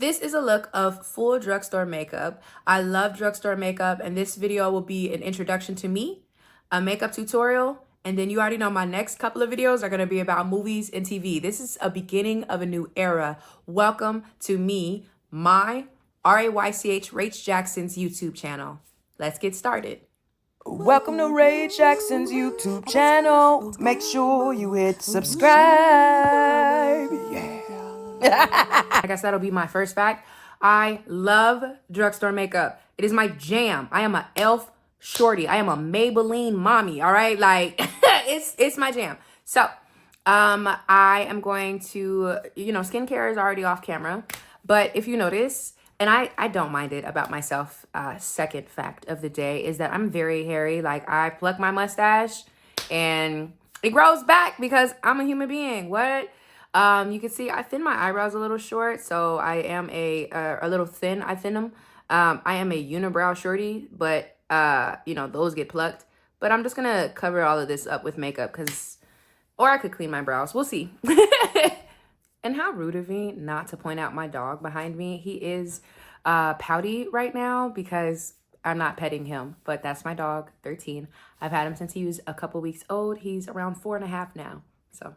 This is a look of full drugstore makeup. I love drugstore makeup, and this video will be an introduction to me, a makeup tutorial, and then you already know my next couple of videos are going to be about movies and TV. This is a beginning of a new era. Welcome to me, my Raych Raych Jackson's YouTube channel. Let's get started. Welcome to Raych Jackson's YouTube channel. Make sure you hit subscribe. Yeah. I guess that'll be my first fact. I love drugstore makeup. It is my jam. I am an e.l.f. shorty. I am a Maybelline mommy. All right, like it's my jam. So, I am going to, skincare is already off camera, but if you notice, and I don't mind it about myself. Second fact of the day is that I'm very hairy. Like I pluck my mustache, and it grows back because I'm a human being. What? You can see I thin my eyebrows a little short, so I am a little thin. I thin them. I am a unibrow shorty, but those get plucked. But I'm just gonna cover all of this up with makeup or I could clean my brows. We'll see. And how rude of me not to point out my dog behind me. He is pouty right now because I'm not petting him, but that's my dog, 13. I've had him since he was a couple weeks old. He's around 4.5 now, so.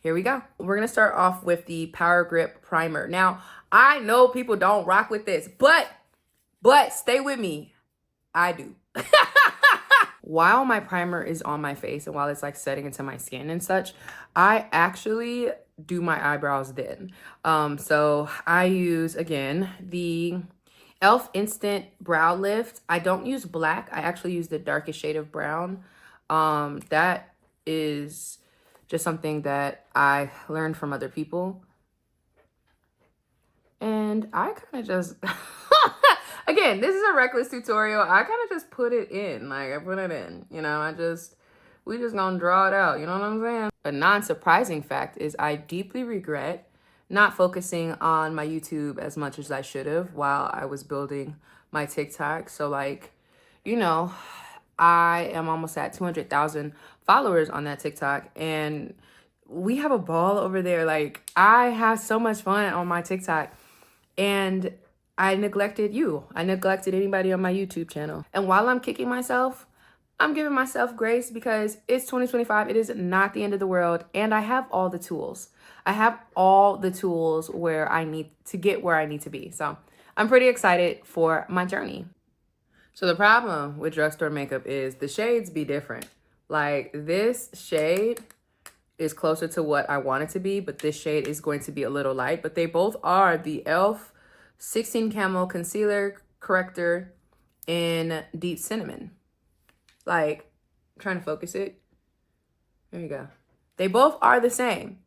Here we go. We're going to start off with the Power Grip Primer. Now, I know people don't rock with this, but stay with me. I do. While my primer is on my face and while it's like setting into my skin and such, I actually do my eyebrows then. So I use, again, the e.l.f. Instant Brow Lift. I don't use black. I actually use the darkest shade of brown. That is just something that I learned from other people. And I kind of just, again, this is a reckless tutorial. I kind of just put it in, like I put it in, we just gonna draw it out, you know what I'm saying? A non-surprising fact is I deeply regret not focusing on my YouTube as much as I should have while I was building my TikTok. So like, I am almost at 200,000 followers on that TikTok, and we have a ball over there. Like I have so much fun on my TikTok, and I neglected you. I neglected anybody on my YouTube channel. And while I'm kicking myself, I'm giving myself grace because it's 2025. It is not the end of the world, and I have all the tools. I have all the tools where I need to get where I need to be. So I'm pretty excited for my journey. So the problem with drugstore makeup is the shades be different. Like this shade is closer to what I want it to be, but this shade is going to be a little light. But they both are the e.l.f. 16 Camo Concealer Corrector in Deep Cinnamon. Like, I'm trying to focus it. There you go. They both are the same,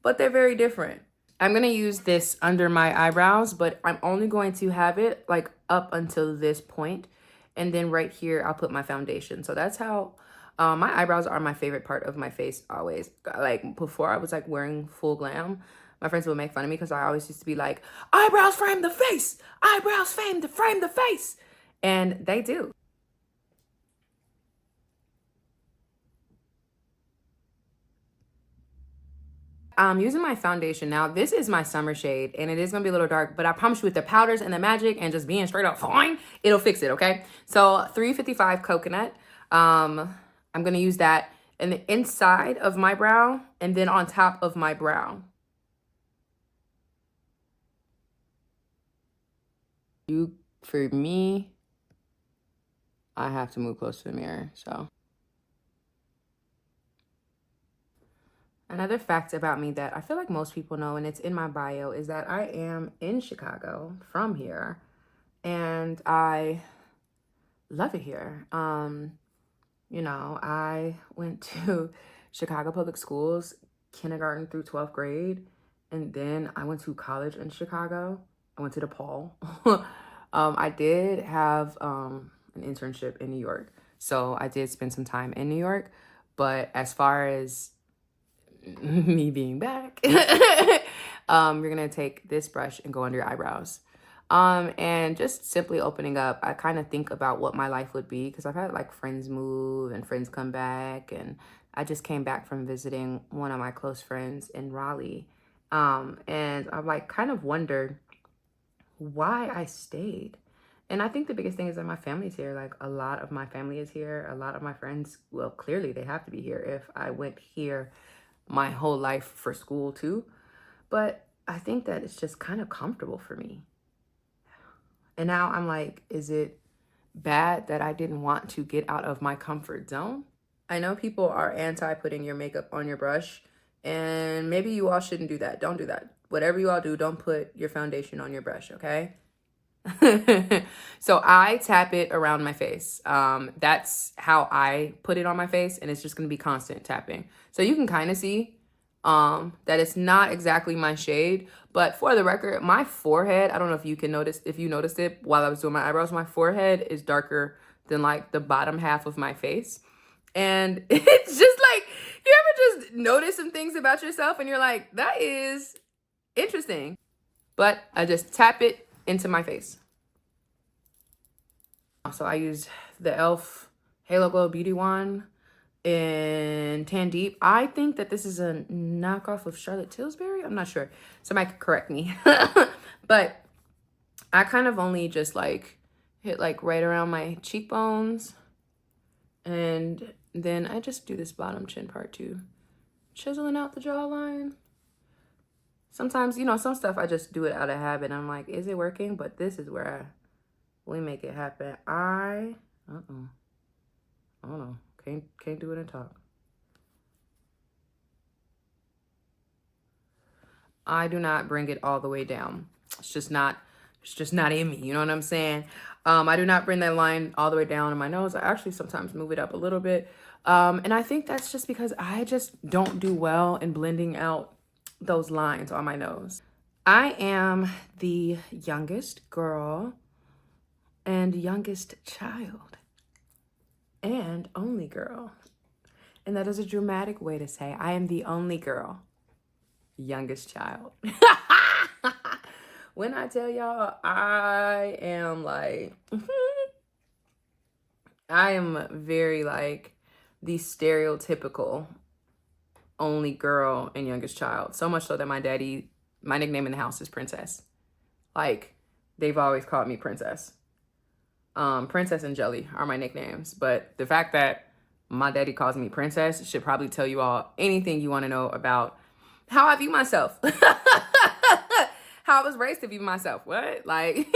but they're very different. I'm going to use this under my eyebrows, but I'm only going to have it like up until this point. And then right here, I'll put my foundation. So that's how my eyebrows are my favorite part of my face always. Like before I was like wearing full glam, my friends would make fun of me because I always used to be like, eyebrows frame the face, eyebrows frame the face. And they do. I'm using my foundation now. This is my summer shade, and it is gonna be a little dark, but I promise you with the powders and the magic and just being straight up fine, it'll fix it, okay? So 355 Coconut. I'm gonna use that in the inside of my brow and then on top of my brow. For me, I have to move close to the mirror, so. Another fact about me that I feel like most people know, and it's in my bio, is that I am in Chicago, from here, and I love it here. I went to Chicago public schools, kindergarten through 12th grade, and then I went to college in Chicago. I went to DePaul. I did have an internship in New York, so I did spend some time in New York, but as far as me being back, you're gonna take this brush and go under your eyebrows. And just simply opening up, I kind of think about what my life would be because I've had like friends move and friends come back, and I just came back from visiting one of my close friends in Raleigh. And I've like kind of wondered why I stayed. And I think the biggest thing is that my family's here. Like, a lot of my family is here. A lot of my friends, well, clearly they have to be here if I went here my whole life for school too. But I think that it's just kind of comfortable for me. And now I'm like, is it bad that I didn't want to get out of my comfort zone? I know people are anti putting your makeup on your brush, and maybe you all shouldn't do that. Don't do that. Whatever you all do, don't put your foundation on your brush, okay? So I tap it around my face. That's how I put it on my face, and it's just gonna be constant tapping. So you can kind of see that it's not exactly my shade, but for the record, my forehead, I don't know if you can notice, if you noticed it while I was doing my eyebrows, my forehead is darker than like the bottom half of my face. And it's just like, you ever just notice some things about yourself and you're like, that is interesting. But I just tap it into my face. So I use the e.l.f. Halo Glow Beauty Wand in Tan Deep. I think that this is a knockoff of Charlotte Tilbury. I'm not sure. Somebody could correct me. But I kind of only just like hit like right around my cheekbones. And then I just do this bottom chin part too. Chiseling out the jawline. Sometimes, you know, some stuff I just do it out of habit. I'm like, is it working? But this is where we make it happen. I don't know. Can't do it and talk. I do not bring it all the way down. It's just not in me. You know what I'm saying? I do not bring that line all the way down in my nose. I actually sometimes move it up a little bit. And I think that's just because I just don't do well in blending out those lines on my nose. I am the youngest girl and youngest child and only girl. And that is a dramatic way to say I am the only girl, youngest child. When I tell y'all, I am like, I am very like the stereotypical only girl and youngest child. So much so that my nickname in the house is Princess. Like, they've always called me Princess. Princess and Jelly are my nicknames. But the fact that my daddy calls me Princess should probably tell you all anything you want to know about how I view myself. How I was raised to view myself. What? Like,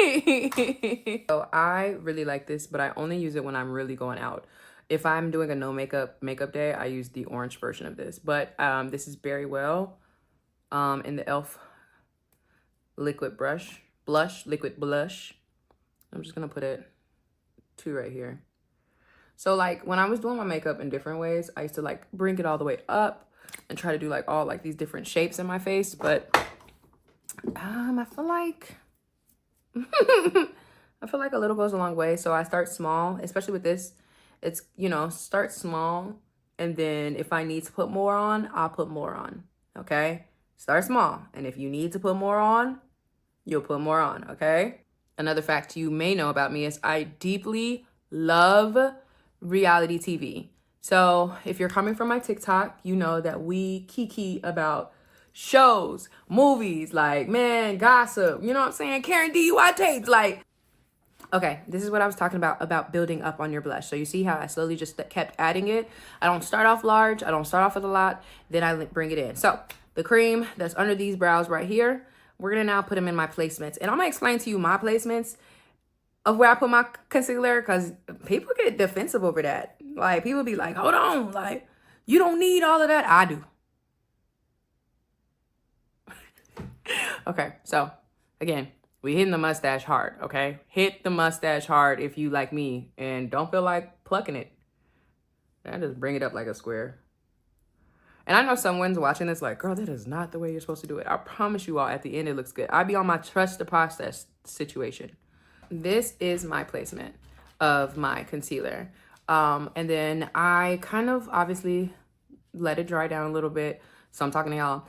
so I really like this, but I only use it when I'm really going out. If I'm doing a no makeup day, I use the orange version of this. But this is Berry Well in the e.l.f. liquid blush. I'm just gonna put it 2 right here. So like when I was doing my makeup in different ways, I used to like bring it all the way up and try to do like all like these different shapes in my face. But I feel like a little goes a long way. So I start small, especially with this. It's, you know, start small. And then if I need to put more on, I'll put more on. Okay. Start small. And if you need to put more on, you'll put more on. Okay. Another fact you may know about me is I deeply love reality TV. So if you're coming from my TikTok, you know that we kiki about shows, movies, like, man, gossip, you know what I'm saying? Karen DUI tapes, like, okay, this is what I was talking about building up on your blush. So you see how I slowly just kept adding it. I don't start off large. I don't start off with a lot. Then I bring it in. So the cream that's under these brows right here, we're going to now put them in my placements. And I'm going to explain to you my placements of where I put my concealer, because people get defensive over that. Like, people be like, hold on, like, you don't need all of that. I do. Okay, so again, we hitting the mustache hard, okay? Hit the mustache hard if you like me and don't feel like plucking it. I just bring it up like a square. And I know someone's watching this like, girl, that is not the way you're supposed to do it. I promise you all, at the end, it looks good. I be on my trust the process situation. This is my placement of my concealer. And then I kind of obviously let it dry down a little bit. So I'm talking to y'all.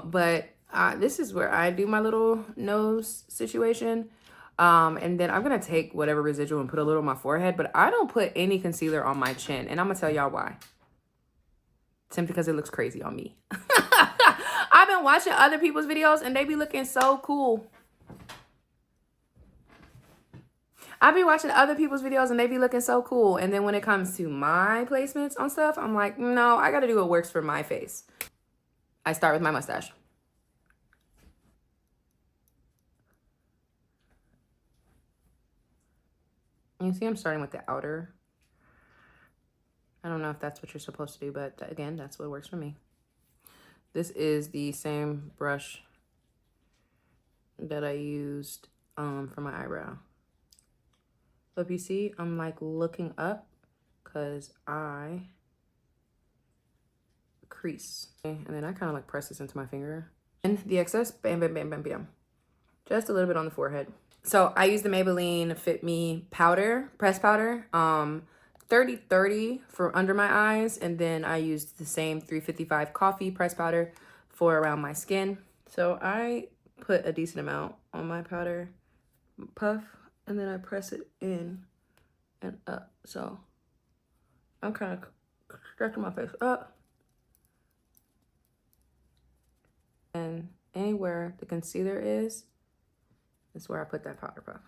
But this is where I do my little nose situation. And then I'm going to take whatever residual and put a little on my forehead. But I don't put any concealer on my chin. And I'm going to tell y'all why. Simply because it looks crazy on me. I've been watching other people's videos and they be looking so cool. I be watching other people's videos and they be looking so cool. And then when it comes to my placements on stuff, I'm like, no, I got to do what works for my face. I start with my mustache. You see, I'm starting with the outer. I don't know if that's what you're supposed to do, but again, that's what works for me. This is the same brush that I used for my eyebrow. So if you see, I'm like looking up because I crease. And then I kind of like press this into my finger. And the excess, bam, bam, bam, bam, bam. Just a little bit on the forehead. So I use the Maybelline Fit Me powder, press powder, 30-30 for under my eyes. And then I used the same 355 coffee press powder for around my skin. So I put a decent amount on my powder puff and then I press it in and up. So I'm kind of stretching my face up. And anywhere the concealer is where I put that powder puff.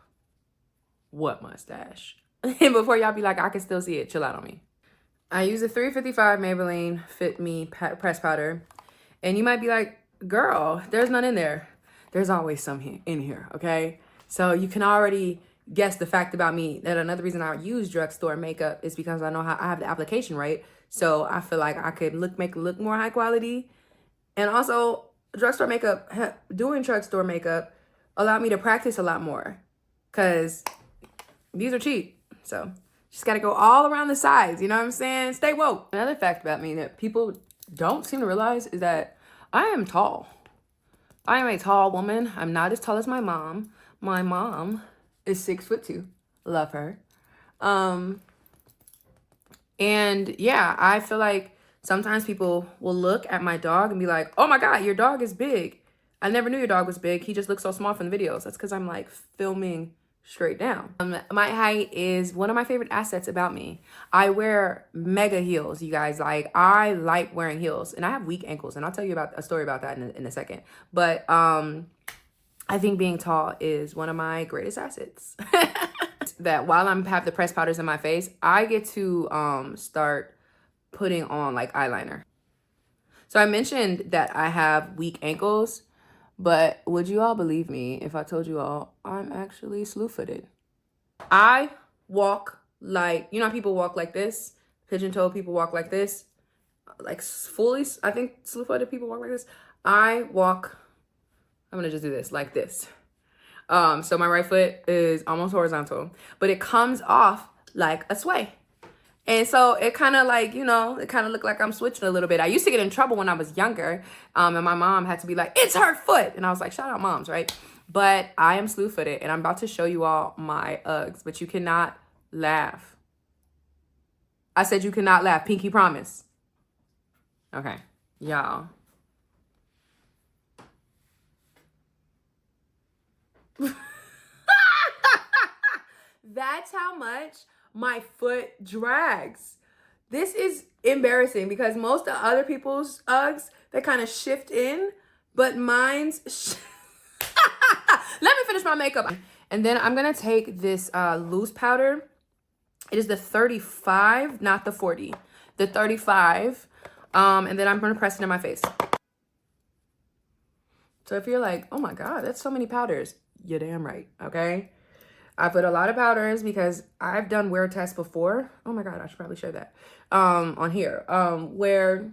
What mustache? And before y'all be like, I can still see it, chill out on me. I use a 355 Maybelline Fit Me press powder. And you might be like, girl, there's none in there. There's always some in here, okay? So you can already guess the fact about me that another reason I use drugstore makeup is because I know how I have the application right. So I feel like I could make it look more high quality. And also drugstore makeup, doing drugstore makeup allowed me to practice a lot more because these are cheap. So just got to go all around the sides. You know what I'm saying? Stay woke. Another fact about me that people don't seem to realize is that I am tall. I am a tall woman. I'm not as tall as my mom. My mom is 6'2". Love her. And yeah, I feel like sometimes people will look at my dog and be like, oh my God, your dog is big. I never knew your dog was big. He just looks so small from the videos. That's because I'm like filming straight down. My height is one of my favorite assets about me. I wear mega heels, you guys. Like, I like wearing heels and I have weak ankles, and I'll tell you about a story about that in a second. But I think being tall is one of my greatest assets. That while I have the pressed powders in my face, I get to start putting on like eyeliner. So I mentioned that I have weak ankles, but would you all believe me if I told you all I'm actually slew-footed? I walk like, you know how people walk like this? Pigeon-toed people walk like this. Like fully, I think slew-footed people walk like this. I walk, I'm gonna just do this, like this. So my right foot is almost horizontal, but it comes off like a sway. And so it kind of like, you know, it kind of looked like I'm switching a little bit. I used to get in trouble when I was younger. And my mom had to be like, it's her foot. And I was like, shout out moms, right? But I am slew-footed and I'm about to show you all my Uggs, but you cannot laugh. I said you cannot laugh. Pinky promise. Okay, y'all. That's how much my foot drags. This is embarrassing because most of other people's Uggs, they kind of shift in, but mine's... Let me finish my makeup. And then I'm going to take this loose powder. It is the 35, not the 40. The 35. And then I'm going to press it in my face. So if you're like, oh my God, that's so many powders. You're damn right, okay? I put a lot of powders because I've done wear tests before. Oh my God, I should probably share that on here. Where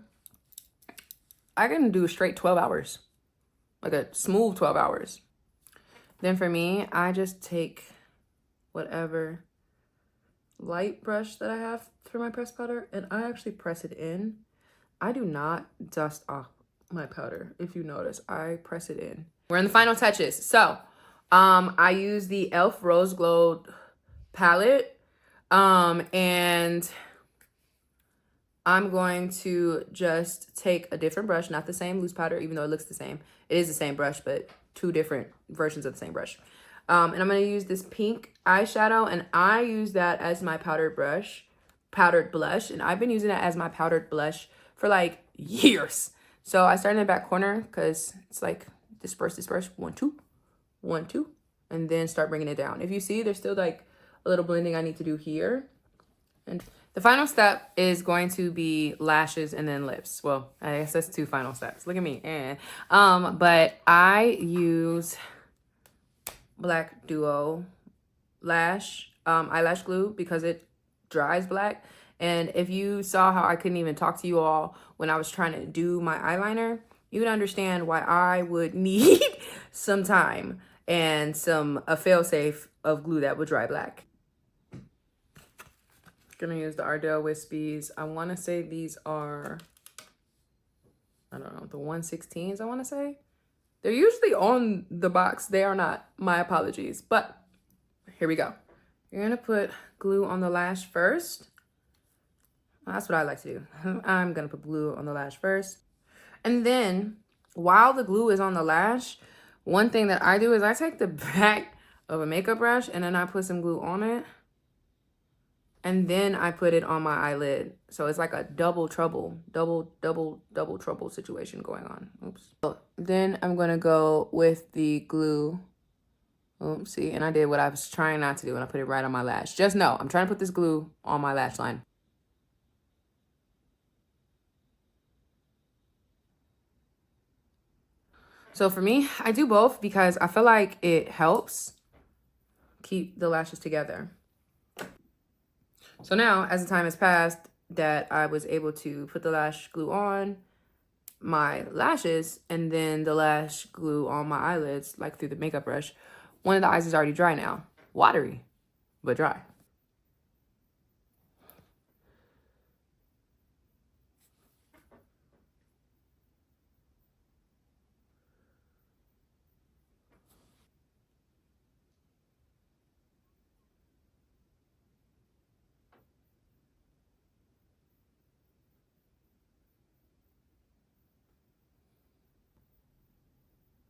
I can do straight 12 hours, like a smooth 12 hours. Then for me, I just take whatever light brush that I have for my pressed powder and I actually press it in. I do not dust off my powder. If you notice, I press it in. We're in the final touches. So I use the e.l.f. Rose Glow palette, and I'm going to just take a different brush, not the same loose powder, even though it looks the same. It is the same brush, but two different versions of the same brush. And I'm going to use this pink eyeshadow, and I use that as my powdered blush, and I've been using it as my powdered blush for like years. So I start in the back corner because it's like disperse, 1, 2, 1, 2, and then start bringing it down. If you see, there's still like a little blending I need to do here. And the final step is going to be lashes and then lips. Well, I guess that's 2 final steps. Look at me. But I use Black Duo lash eyelash glue because it dries black. And if you saw how I couldn't even talk to you all when I was trying to do my eyeliner, you would understand why I would need some time and a fail-safe of glue that would dry black. Gonna use the Ardell Wispies. I want to say these are, I don't know, the 116s, I want to say. They're usually on the box. They are not. My apologies. But here we go. You're going to put glue on the lash first. That's what I like to do. I'm going to put glue on the lash first. And then while the glue is on the lash, one thing that I do is I take the back of a makeup brush and then I put some glue on it. And then I put it on my eyelid. So it's like a double trouble situation going on. Oops. So then I'm going to go with the glue. Oops, see, and I did what I was trying not to do, and I put it right on my lash. Just know, I'm trying to put this glue on my lash line. So for me, I do both because I feel like it helps keep the lashes together. So now, as the time has passed that I was able to put the lash glue on my lashes and then the lash glue on my eyelids, like through the makeup brush, one of the eyes is already dry now. Watery, but dry.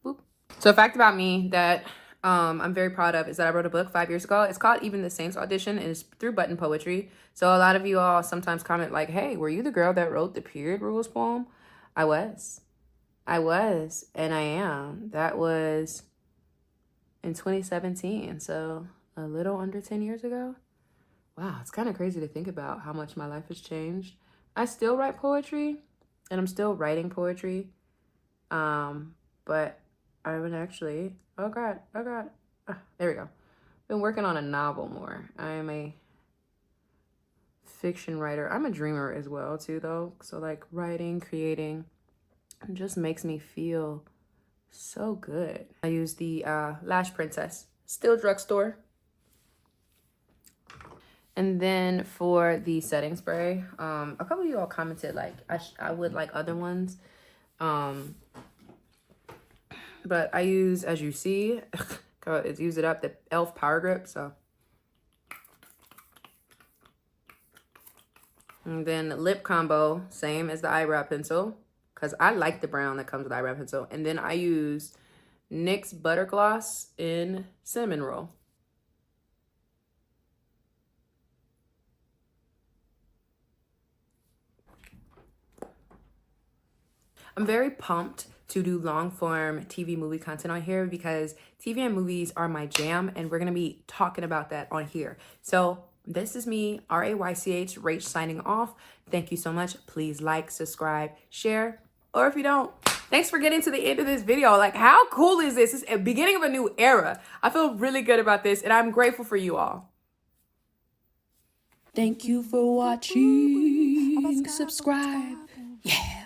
Boop. So a fact about me that I'm very proud of is that I wrote a book 5 years ago. It's called Even the Saints Audition, and it's through Button Poetry. So a lot of you all sometimes comment like, hey, were you the girl that wrote the period rules poem? I was, and I am. That was in 2017, so a little under 10 years ago. Wow, it's kind of crazy to think about how much my life has changed. I still write poetry, and I'm still writing poetry, but I haven't actually, oh God, there we go. Been working on a novel more. I am a fiction writer. I'm a dreamer as well too though. So like writing, creating, it just makes me feel so good. I use the Lash Princess, still drugstore. And then for the setting spray, a couple of you all commented like I would like other ones. But I use, as you see, it's use it up, the e.l.f. Power Grip. So, and then lip combo, same as the eyebrow pencil, because I like the brown that comes with the eyebrow pencil. And then I use NYX Butter Gloss in Cinnamon Roll. I'm very pumped to do long form TV movie content on here because TV and movies are my jam, and we're gonna be talking about that on here. So this is me, Raych, Raych, signing off. Thank you so much. Please like, subscribe, share, or if you don't, thanks for getting to the end of this video. Like, how cool is this? It's the beginning of a new era. I feel really good about this, and I'm grateful for you all. Thank you for watching. Subscribe. Yeah.